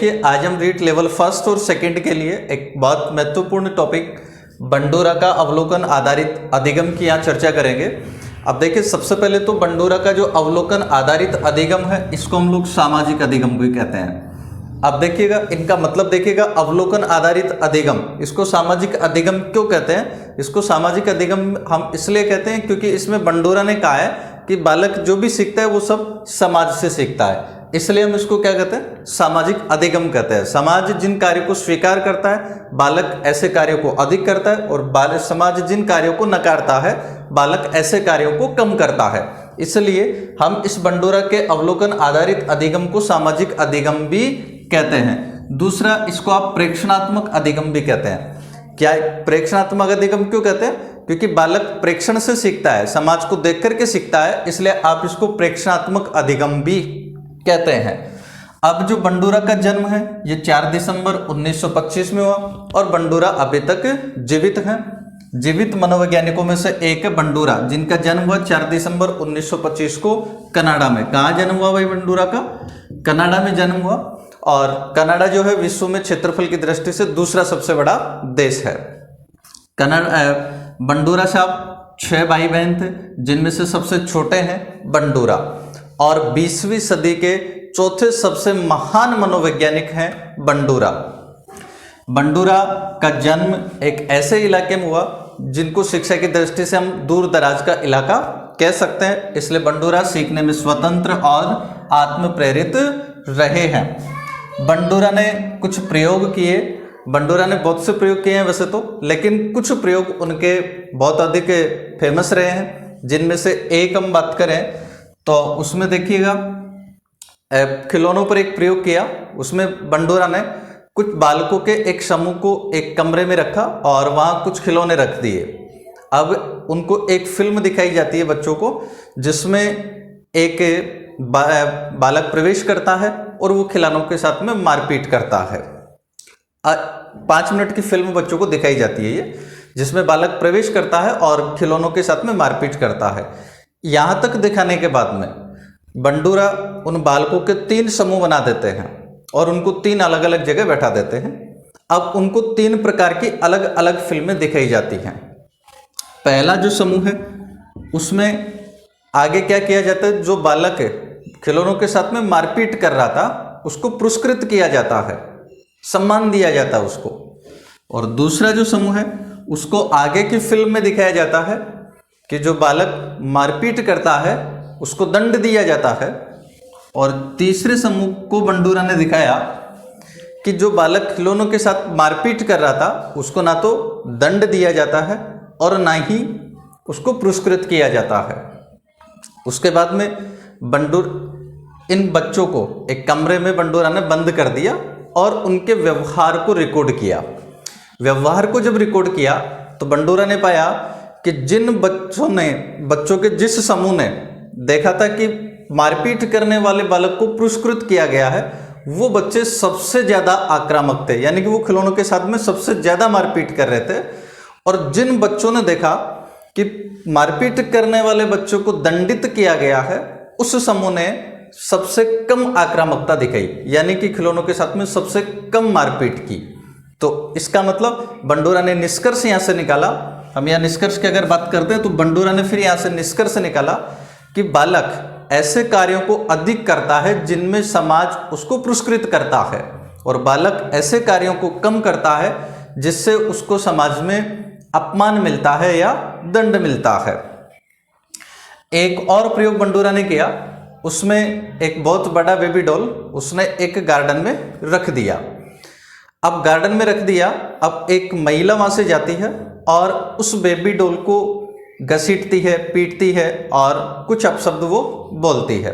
कि आज हम रीट लेवल फर्स्ट और सेकंड के लिए एक बहुत महत्वपूर्ण टॉपिक बंडोरा का अवलोकन आधारित अधिगम की यहाँ चर्चा करेंगे। अब देखिए, सबसे पहले तो बंडोरा का जो अवलोकन आधारित अधिगम है इसको हम लोग सामाजिक अधिगम भी कहते हैं। अब देखिएगा, इनका मतलब देखिएगा, अवलोकन आधारित अधिगम, इसको सामाजिक अधिगम क्यों कहते हैं? इसको सामाजिक अधिगम हम इसलिए कहते हैं क्योंकि इसमें बंडोरा ने कहा है कि बालक जो भी सीखता है वो सब समाज से सीखता है, इसलिए हम इसको क्या कहते हैं? सामाजिक अधिगम कहते हैं। समाज जिन कार्यों को स्वीकार करता है बालक ऐसे कार्यों को अधिक करता है, और समाज जिन कार्यों को नकारता है बालक ऐसे कार्यों को कम करता है। इसलिए हम इस बंडोरा के अवलोकन आधारित अधिगम को सामाजिक अधिगम भी कहते हैं। दूसरा, इसको आप प्रेक्षणात्मक अधिगम भी कहते हैं। क्या प्रेक्षणात्मक अधिगम क्यों कहते हैं? क्योंकि बालक प्रेक्षण से सीखता है, समाज को देख करके सीखता है, इसलिए आप इसको प्रेक्षणात्मक अधिगम भी कहते हैं। अब जो बंडोरा का जन्म है ये 4 दिसंबर 1925 में हुआ, और बंडोरा अभी तक जीवित हैं। जीवित मनोवैज्ञानिकों में से एक है बंडोरा, जिनका जन्म हुआ 4 दिसंबर 1925 को कनाडा में। कहाँ जन्म हुआ भाई बंडोरा का? कनाडा में जन्म हुआ। और कनाडा जो है विश्व में क्षेत्रफल की दृष्टि से दूसरा सबसे बड़ा देश है। बंडोरा साहब 6 भाई बहन थे, जिनमें से सबसे छोटे हैं बंडोरा, और 20वीं सदी के चौथे सबसे महान मनोवैज्ञानिक हैं बंडोरा। बंडोरा का जन्म एक ऐसे इलाके में हुआ जिनको शिक्षा की दृष्टि से हम दूर दराज का इलाका कह सकते हैं, इसलिए बंडोरा सीखने में स्वतंत्र और आत्म प्रेरित रहे हैं। बंडोरा ने कुछ प्रयोग किए, बंडोरा ने बहुत से प्रयोग किए हैं वैसे तो, लेकिन कुछ प्रयोग उनके बहुत अधिक फेमस रहे हैं, जिनमें से एक हम बात करें तो उसमें देखिएगा, खिलौनों पर एक प्रयोग किया। उसमें बंडोरा ने कुछ बालकों के एक समूह को एक कमरे में रखा और वहाँ कुछ खिलौने रख दिए। अब उनको एक फिल्म दिखाई जाती है बच्चों को, जिसमें एक बालक प्रवेश करता है और वो खिलौनों के साथ में मारपीट करता है। 5 मिनट की फिल्म बच्चों को दिखाई जाती है ये, जिसमें बालक प्रवेश करता है और खिलौनों के साथ में मारपीट करता है। यहाँ तक दिखाने के बाद में बंडोरा उन बालकों के 3 समूह बना देते हैं और उनको 3 अलग अलग जगह बैठा देते हैं। अब उनको 3 प्रकार की अलग अलग फिल्में दिखाई जाती हैं। पहला जो समूह है उसमें आगे क्या किया जाता है, जो बालक खिलौनों के साथ में मारपीट कर रहा था उसको पुरस्कृत किया जाता है, सम्मान दिया जाता है उसको। और दूसरा जो समूह है उसको आगे की फिल्म में दिखाया जाता है कि जो बालक मारपीट करता है उसको दंड दिया जाता है। और तीसरे समूह को बंडोरा ने दिखाया कि जो बालक खिलौनों के साथ मारपीट कर रहा था उसको ना तो दंड दिया जाता है और ना ही उसको पुरस्कृत किया जाता है। उसके बाद में इन बच्चों को एक कमरे में बंडोरा ने बंद कर दिया और उनके व्यवहार को रिकॉर्ड किया। व्यवहार को जब रिकॉर्ड किया तो बंडोरा ने पाया कि जिन बच्चों के जिस समूह ने देखा था कि मारपीट करने वाले बालक को पुरस्कृत किया गया है, वो बच्चे सबसे ज्यादा आक्रामक थे, यानी कि वो खिलौनों के साथ में सबसे ज्यादा मारपीट कर रहे थे। और जिन बच्चों ने देखा कि मारपीट करने वाले बच्चों को दंडित किया गया है, उस समूह ने सबसे कम आक्रामकता दिखाई, यानी कि खिलौनों के साथ में सबसे कम मारपीट की। तो इसका मतलब बंडोरा ने निष्कर्ष यहां से निकाला। हम यहाँ निष्कर्ष की अगर बात करते हैं तो बंडोरा ने फिर यहाँ से निष्कर्ष निकाला कि बालक ऐसे कार्यों को अधिक करता है जिनमें समाज उसको पुरस्कृत करता है, और बालक ऐसे कार्यों को कम करता है जिससे उसको समाज में अपमान मिलता है या दंड मिलता है। एक और प्रयोग बंडोरा ने किया, उसमें एक बहुत बड़ा बेबी डॉल उसने एक गार्डन में रख दिया। अब गार्डन में रख दिया, अब एक महिला वहां से जाती है और उस बेबी डॉल को घसीटती है, पीटती है और कुछ अपशब्द वो बोलती है।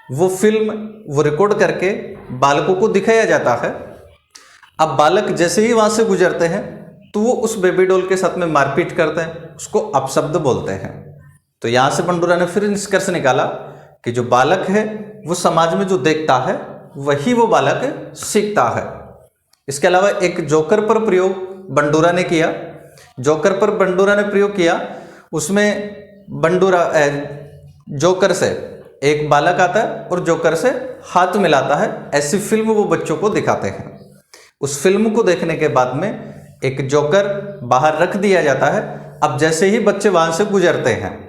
वो फिल्म वो रिकॉर्ड करके बालकों को दिखाया जाता है। अब बालक जैसे ही वहां से गुजरते हैं तो वो उस बेबी डॉल के साथ में मारपीट करते हैं, उसको अपशब्द बोलते हैं। तो यहां से बंडोरा ने फिर निष्कर्ष निकाला कि जो बालक है वो समाज में जो देखता है वही वो बालक सीखता है। इसके अलावा एक जोकर पर प्रयोग बंडोरा ने किया। जोकर पर बंडोरा ने प्रयोग किया, उसमें बंडोरा जोकर से एक बालक आता है और जोकर से हाथ मिलाता है, ऐसी फिल्म वो बच्चों को दिखाते हैं। उस फिल्म को देखने के बाद में एक जोकर बाहर रख दिया जाता है। अब जैसे ही बच्चे वहां से गुजरते हैं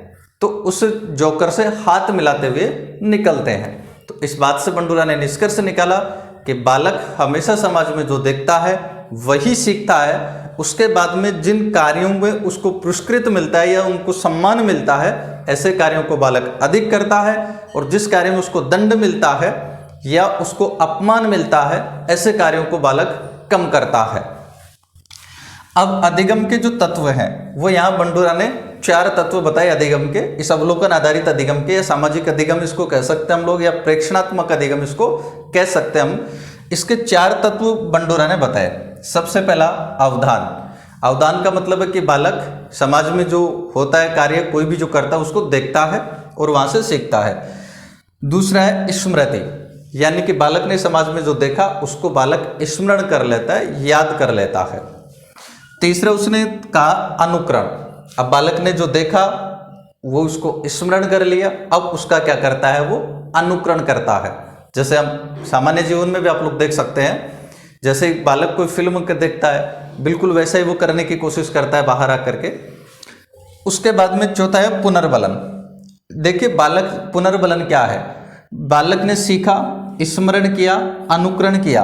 तो उस जोकर से हाथ मिलाते हुए निकलते हैं। तो इस बात से बंडूरा ने निष्कर्ष निकाला कि बालक हमेशा समाज में जो देखता है वही सीखता है। उसके बाद में जिन कार्यों में उसको पुरस्कृत मिलता है या उनको सम्मान मिलता है, ऐसे कार्यों को बालक अधिक करता है, और जिस कार्य में उसको दंड मिलता है या उसको अपमान मिलता है, ऐसे कार्यों को बालक कम करता है। अब अधिगम के जो तत्व हैं वो यहाँ बंडूरा ने 4 तत्व बताए अधिगम के। इस अवलोकन आधारित अधिगम के, या सामाजिक अधिगम इसको कह सकते हैं हम लोग, या प्रेक्षणात्मक अधिगम इसको कह सकते हैं हम। इसके 4 तत्व बंडूरा ने बताए। सबसे पहला अवधान। अवधान का मतलब है कि बालक समाज में जो होता है कार्य, कोई भी जो करता है उसको देखता है और वहां से सीखता है। दूसरा है स्मृति, यानी कि बालक ने समाज में जो देखा उसको बालक स्मरण कर लेता है, याद कर लेता है। तीसरा उसने कहा अनुकरण। अब बालक ने जो देखा वो उसको स्मरण कर लिया, अब उसका क्या करता है, वो अनुकरण करता है। जैसे हम सामान्य जीवन में भी आप लोग देख सकते हैं, जैसे बालक कोई फिल्म के देखता है, बिल्कुल वैसा ही वो करने की कोशिश करता है बाहर आकर के। उसके बाद में चौथा है पुनर्बलन। देखिए बालक पुनर्बलन क्या है, बालक ने सीखा, स्मरण किया, अनुकरण किया।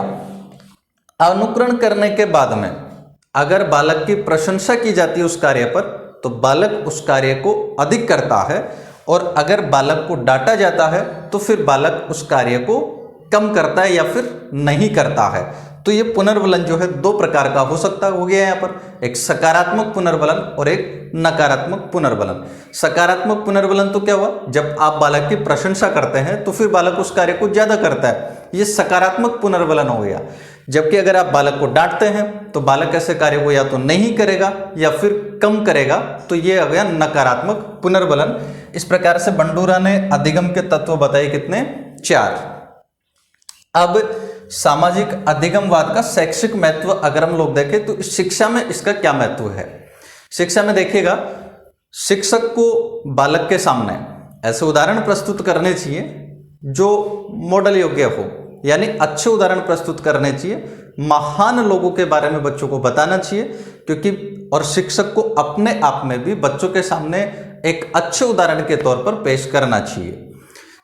अनुकरण करने के बाद में अगर बालक की प्रशंसा की जाती है उस कार्य पर, तो बालक उस कार्य को अधिक करता है, और अगर बालक को डांटा जाता है तो फिर बालक उस कार्य को कम करता है या फिर नहीं करता है। तो ये पुनर्बलन जो है 2 प्रकार का हो सकता हो गया यहाँ पर, एक सकारात्मक पुनर्बलन और एक नकारात्मक पुनर्बलन। सकारात्मक पुनर्बलन तो क्या हुआ, जब आप बालक की प्रशंसा करते हैं तो फिर बालक उस कार्य को ज्यादा करता है, ये सकारात्मक पुनर्बलन हो गया। जबकि अगर आप बालक को डांटते हैं तो बालक ऐसे कार्य को या तो नहीं करेगा या फिर कम करेगा, तो ये हो गया नकारात्मक पुनर्बलन। इस प्रकार से बंडूरा ने अधिगम के तत्व बताए कितने, 4। अब सामाजिक अधिगमवाद का शैक्षिक महत्व अगर हम लोग देखें तो शिक्षा में इसका क्या महत्व है। शिक्षा में देखिएगा, शिक्षक को बालक के सामने ऐसे उदाहरण प्रस्तुत करने चाहिए जो मॉडल योग्य हो, यानी अच्छे उदाहरण प्रस्तुत करने चाहिए। महान लोगों के बारे में बच्चों को बताना चाहिए, क्योंकि और शिक्षक को अपने आप में भी बच्चों के सामने एक अच्छे उदाहरण के तौर पर पेश करना चाहिए,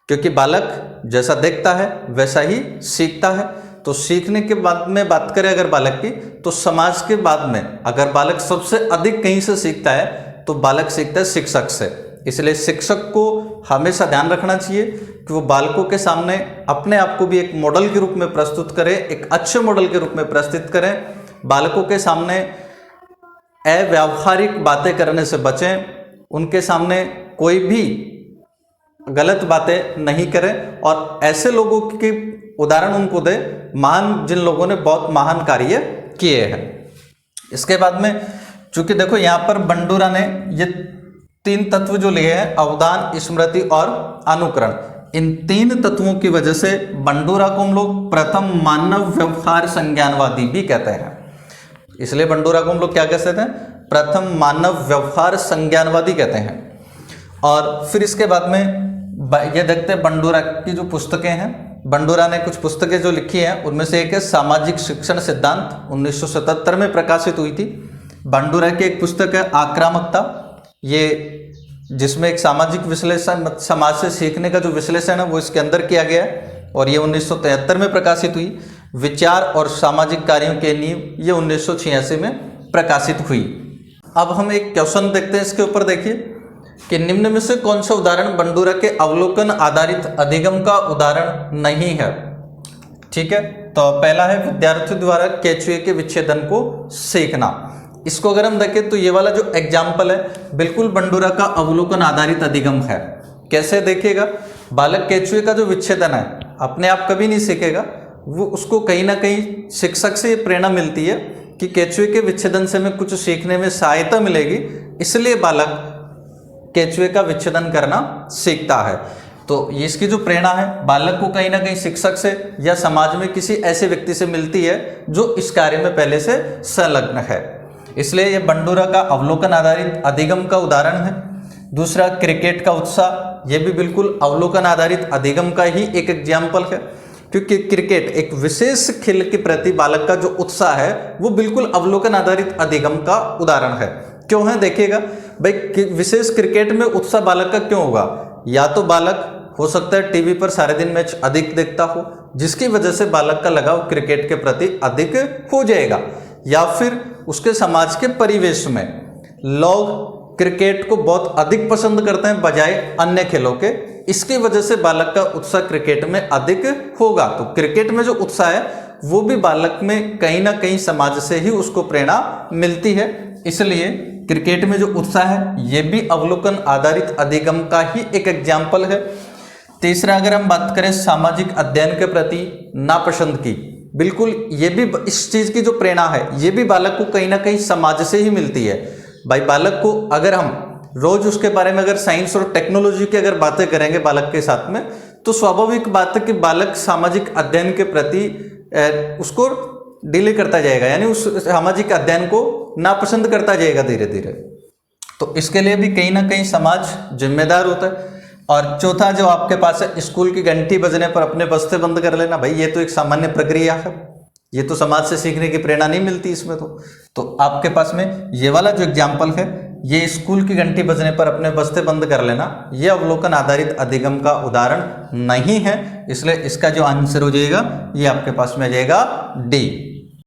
क्योंकि बालक जैसा देखता है वैसा ही सीखता है। तो सीखने के बाद में बात करें अगर बालक की, तो समाज के बाद में अगर बालक सबसे अधिक कहीं से सीखता है तो बालक सीखता है शिक्षक से। इसलिए शिक्षक को हमेशा ध्यान रखना चाहिए कि वो बालकों के सामने अपने आप को भी एक मॉडल के रूप में प्रस्तुत करें, एक अच्छे मॉडल के रूप में प्रस्तुत करें। बालकों के सामने अव्यावहारिक बातें करने से बचें, उनके सामने कोई भी गलत बातें नहीं करें, और ऐसे लोगों के उदाहरण उनको दे, महान, जिन लोगों ने बहुत महान कार्य किए हैं। इसके बाद में चूंकि देखो यहाँ पर बंडूरा ने ये 3 तत्व जो लिए हैं, अवधान, स्मृति और अनुकरण, इन 3 तत्वों की वजह से बंडूरा को हम लोग प्रथम मानव व्यवहार संज्ञानवादी भी कहते हैं। इसलिए बंडूरा को हम लोग क्या कहते हैं, प्रथम मानव व्यवहार संज्ञानवादी कहते हैं। और फिर इसके बाद में ये देखते हैं बंडूरा की जो पुस्तकें हैं। बंडूरा ने कुछ पुस्तकें जो लिखी हैं उनमें से एक है सामाजिक शिक्षण सिद्धांत, 1977 में प्रकाशित हुई थी। बंडूरा की एक पुस्तक है आक्रामकता, ये जिसमें एक सामाजिक विश्लेषण, समाज से सीखने का जो विश्लेषण है वो इसके अंदर किया गया है, और ये 1973 में प्रकाशित हुई। विचार और सामाजिक कार्यों के नींव, ये 1986 में प्रकाशित हुई। अब हम एक क्वेश्चन देखते हैं इसके ऊपर। देखिए कि निम्न में से कौन सा उदाहरण बंडूरा के अवलोकन आधारित अधिगम का उदाहरण नहीं है। ठीक है, तो पहला है विद्यार्थी द्वारा केचुए के विच्छेदन को सीखना। इसको अगर हम देखें तो ये वाला जो एग्जाम्पल है बिल्कुल बंडूरा का अवलोकन आधारित अधिगम है। कैसे देखिएगा, बालक केचुए का जो विच्छेदन है अपने आप कभी नहीं सीखेगा, वो उसको कहीं ना कहीं शिक्षक से प्रेरणा मिलती है कि केचुए के विच्छेदन से हमें कुछ सीखने में सहायता मिलेगी, इसलिए बालक केचुए का विच्छेदन करना सीखता है। तो इसकी जो प्रेरणा है बालक को कहीं ना कहीं शिक्षक से या समाज में किसी ऐसे व्यक्ति से मिलती है जो इस कार्य में पहले से संलग्न है। इसलिए यह बंडूरा का अवलोकन आधारित अधिगम का उदाहरण है। दूसरा, क्रिकेट का उत्साह। ये भी बिल्कुल अवलोकन आधारित अधिगम का ही एक एग्जाम्पल है, क्योंकि क्रिकेट एक विशेष खेल के प्रति बालक का जो उत्साह है वो बिल्कुल अवलोकन आधारित अधिगम का उदाहरण है। क्यों है देखिएगा भाई, विशेष क्रिकेट में उत्साह बालक का क्यों होगा? या तो बालक हो सकता है टीवी पर सारे दिन मैच अधिक देखता हो, जिसकी वजह से बालक का लगाव क्रिकेट के प्रति अधिक हो जाएगा, या फिर उसके समाज के परिवेश में लोग क्रिकेट को बहुत अधिक पसंद करते हैं बजाय अन्य खेलों के, इसकी वजह से बालक का उत्साह क्रिकेट में अधिक होगा। तो क्रिकेट में जो उत्साह है वो भी बालक में कहीं ना कहीं समाज से ही उसको प्रेरणा मिलती है, इसलिए क्रिकेट में जो उत्साह है ये भी अवलोकन आधारित अधिगम का ही एक एग्जाम्पल है। तीसरा, अगर हम बात करें सामाजिक अध्ययन के प्रति नापसंद की, बिल्कुल ये भी इस चीज की जो प्रेरणा है ये भी बालक को कहीं ना कहीं समाज से ही मिलती है। भाई बालक को अगर हम रोज उसके बारे में अगर साइंस और टेक्नोलॉजी की अगर बातें करेंगे बालक के साथ में, तो स्वाभाविक बात है कि बालक सामाजिक अध्ययन के प्रति उसको डिले करता जाएगा, यानी उस सामाजिक अध्ययन को नापसंद करता जाएगा धीरे धीरे। तो इसके लिए भी कहीं ना कहीं समाज जिम्मेदार होता है। और चौथा जो आपके पास है, स्कूल की घंटी बजने पर अपने बस्ते बंद कर लेना, भाई ये तो एक सामान्य प्रक्रिया है, ये तो समाज से सीखने की प्रेरणा नहीं मिलती इसमें। तो आपके पास में ये वाला जो एग्जाम्पल है, ये स्कूल की घंटी बजने पर अपने बस्ते बंद कर लेना, ये अवलोकन आधारित अधिगम का उदाहरण नहीं है, इसलिए इसका जो आंसर हो जाएगा ये आपके पास में आ जाएगा डी।